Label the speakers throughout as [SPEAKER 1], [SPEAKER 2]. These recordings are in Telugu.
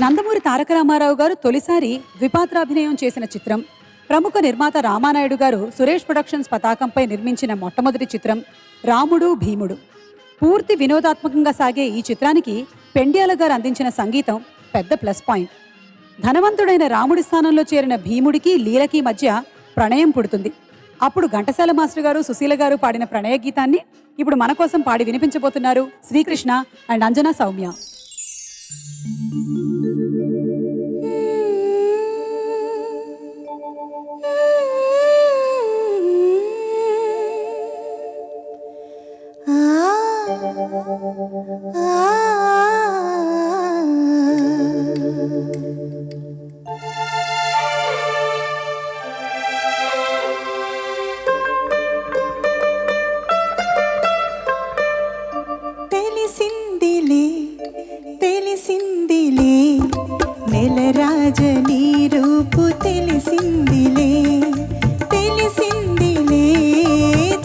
[SPEAKER 1] నందమూరి తారక రామారావు గారు తొలిసారి ద్విపాత్రాభినయం చేసిన చిత్రం, ప్రముఖ నిర్మాత రామానాయుడు గారు సురేష్ ప్రొడక్షన్స్ పతాకంపై నిర్మించిన మొట్టమొదటి చిత్రం రాముడు భీముడు. పూర్తి వినోదాత్మకంగా సాగే ఈ చిత్రానికి పెండ్యాల గారు అందించిన సంగీతం పెద్ద ప్లస్ పాయింట్. ధనవంతుడైన రాముడి స్థానంలో చేరిన భీముడికి లీలకి మధ్య ప్రణయం పుడుతుంది. అప్పుడు ఘంటసాల మాస్టర్ గారు, సుశీల గారు పాడిన ప్రణయ గీతాన్ని ఇప్పుడు మన కోసం పాడి వినిపించబోతున్నారు శ్రీకృష్ణ అండ్ అంజనా సౌమ్య.
[SPEAKER 2] తెలిసిందిలే నెల రాజనీ రూపు తెలిసిందిలే, తెలిసిందిలే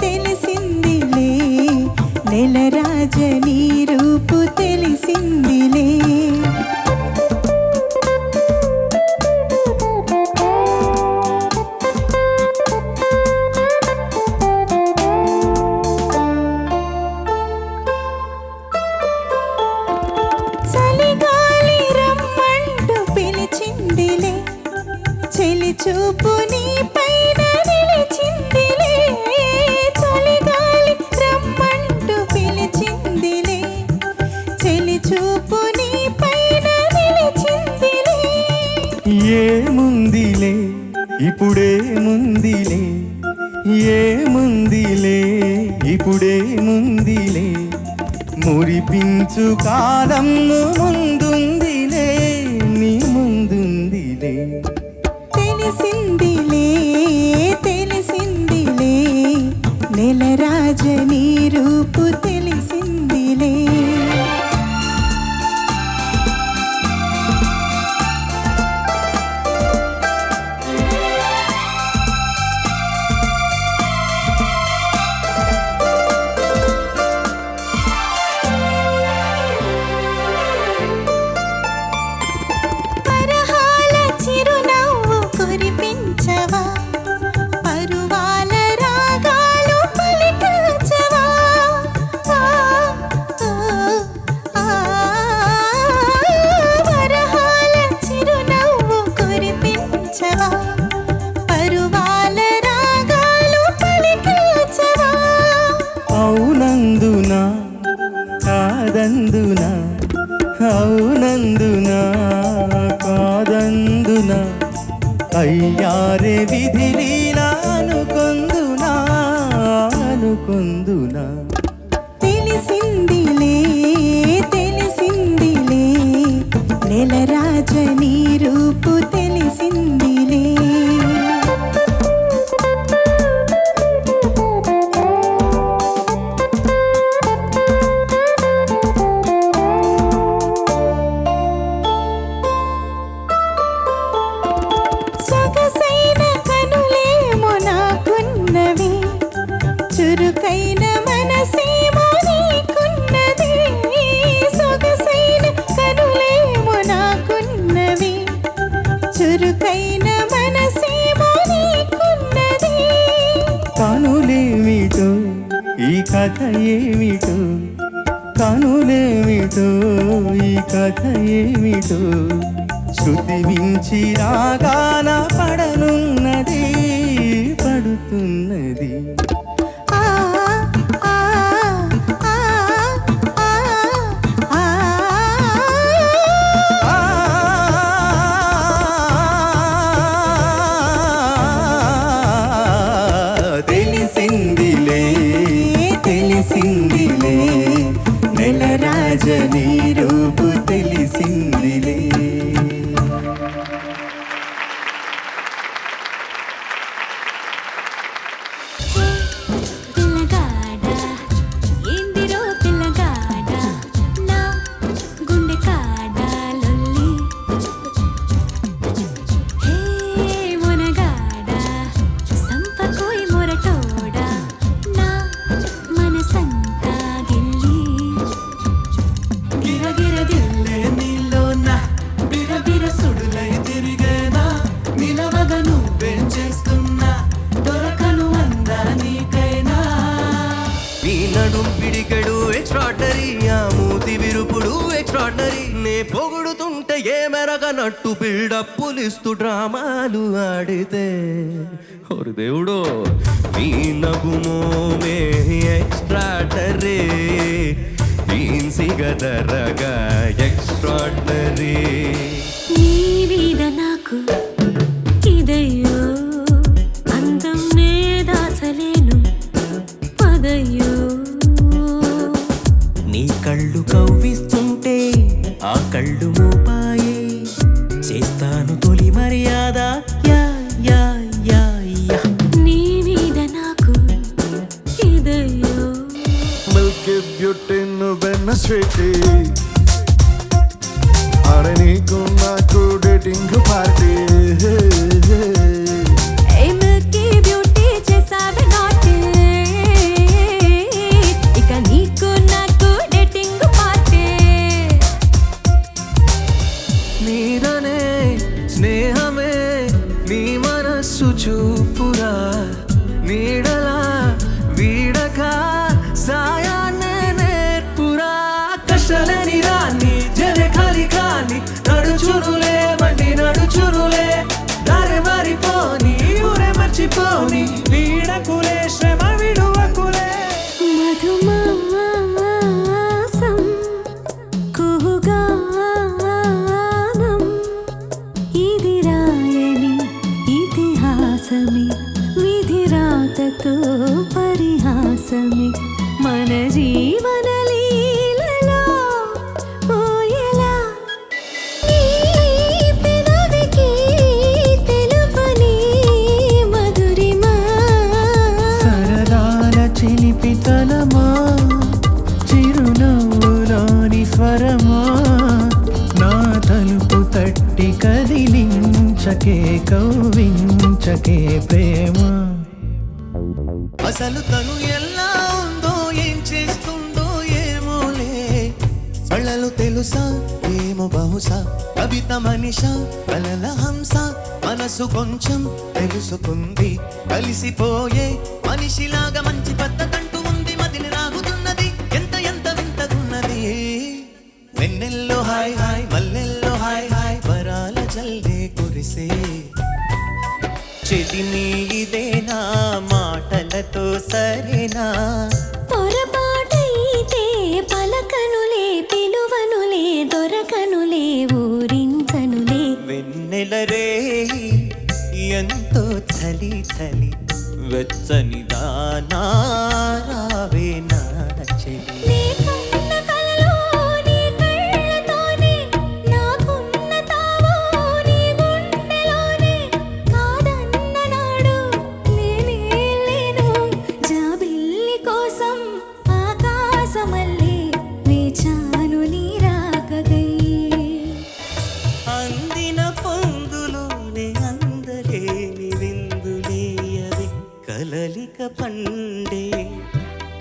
[SPEAKER 2] తెలిసిందిలే నెల రాజనీ రూపు తెలిసిందిలే. చెలి చూపు నీ పైన నిలిచిందిలే, చలిగాలి రమ్మంటూ పిలిచిందిలే, చెలి చూపు నీ పైన నిలిచిందిలే.
[SPEAKER 3] ఏముందిలే ఇప్పుడేముందిలే, ఏముందిలే ఇప్పుడేముందిలే, మురిపించు కాలం ముందుందిలే, నీ ముందుందిలే.
[SPEAKER 2] తెలిసిందిలే తెలిసిందిలే నెల రాజనీ రూపు తెలిసిందిలే. పరువాల రాగాలు పలికించవా, వరహాల చిరునవ్వు కురిపించవా, పరువాల రాగాలు పలికించవా.
[SPEAKER 3] అవునందునా కాదందునా, అవునందునా కాదందునా, అయ్యారే విధి లీలా అనుకొందునా, అనుకొందునా.
[SPEAKER 2] తెలిసిందిలే తెలిసిందిలే నెల రాజనీ రూపు తెలిసిందిలే. సొగసైన కనులేమో నాకున్నవి, చురుకైన మనసేమో నీకున్నది, సొగసైన కనులేమో నాకున్నవి, చురుకైన మనసేమో నీకున్నది.
[SPEAKER 3] కనులేమిటో ఈ కథ ఏమిటో, కనులేమిటో ఈ కథ ఏమిటో, శృతి మించి రాగాన పడనున్నది, పడుతున్నది. తెలిసిందిలే తెలిసిందిలే నెల రాజనీ రూపు తెలిసిందిలే. నడుం పిడికెడు ఎక్స్ట్రాడనరీ, ఆ మూతి విరుపుడు ఎక్స్ట్రాడనరీ. నే పొగుడుతుంటే ఏ మెరగనట్టు బిల్డప్పులు ఇస్తూ డ్రామాలు ఆడితే ఓరి దేవుడో నీ నగుమోమే ఎక్స్ట్రాడనరీ, ఈన్సిగదరగా ఎక్స్ట్రాడనరీ.
[SPEAKER 2] నీ మీద నాకు ఇదయ్యో అందం నే దాచలేను పదయ్యో.
[SPEAKER 3] నీ కళ్ళు కవ్విస్తుంటే ఆ కళ్ళు మోపాయే, చేస్తాను తొలి మర్యాద యా యా యా యా.
[SPEAKER 2] నీ మీద నాకు ఇదయ్యో
[SPEAKER 4] మిల్కీ బ్యూటీ నువ్వెన్న స్వీటీ, అరే నీకు నాకు డేటింగ్ పార్టీ.
[SPEAKER 2] ఏ మిల్కీ బ్యూటీ చేసావే నాటి, ఇక నీకు నాకు డేటింగ్ పార్టీ.
[SPEAKER 3] నీదనే స్నేహమే నీ మనస్సు చూపురా, నీడలా వీడక సాయాన్నే నేర్పురా. కష్టలని రాని జరే ఖాళీ కాని నడుచునులే బండి నడుచునులే, దారి మారిపోని ఊరే మర్చిపోని, వీడకులే శ్రమ విడువకులే.
[SPEAKER 2] మధుమాసం కుహుగానం ఇది రాయని ఇతిహాసమి, విధి రాతతో పరిహాసమి, మన జీవన లీలలో పోయేలా నీ పెదవికి తెలుపని మధురిమా.
[SPEAKER 3] సరదాల చిలిపితనమా, చిరునవ్వులోని స్వరమా, నా తలుపు తట్టి కదిలించకే కవ్వించకే ప్రేమ. అసలు తను ఎలా ఉందో ఏం చేస్తుందో ఏమోలే, కళ్ళలు తెలుసా ఏమో బహుశా, కవిత మనిషా కలల హంస, మనసు కొంచెం తెలుసుకుంది, కలిసిపోయే మనిషిలాగా మంచి పద్ధతంటూ ఉంది, మదిని రాగుతున్నది ఎంత ఎంత వింతగున్నది. వెన్నెల్లో హాయ్ హాయ్ మల్లెల్లో హాయ్ హాయ్, వరాల జల్దే కురిసే. చెలిని ఇదేనా మాటలతో సరేనా,
[SPEAKER 2] పొరపాటైతే పలకనులే పిలువనులే దొరకనులే ఊరించనులే.
[SPEAKER 3] వెన్నెల రే ఎంతో చలి చలి వెచ్చని దానా రావే నా చెలి.
[SPEAKER 2] నీకున్న కలలో నీ కళ్ళతోనే, నాకున్న తావో నీ గుండెలోనే, కాదన్న నాడు నేనే లేను, జాబిల్లి కోసం ఆకాశమల్లే వేచాను నీ రాకగై.
[SPEAKER 3] అందిన పొందులోనే అందలేని విందులేయవే, కలలిక పండే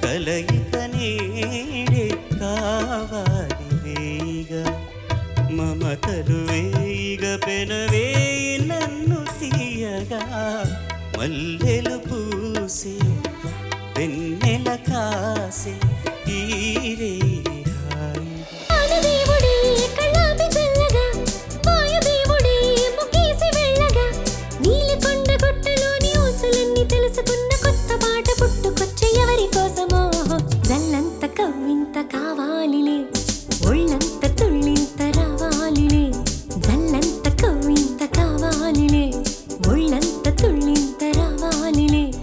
[SPEAKER 3] కలయిక నేడే కావాలి వేయిగా, మమతలు వేయిగ పెనవేయి నన్ను తీయగా, మల్లెలు పూసే వెన్నెల కాసే ఈ రే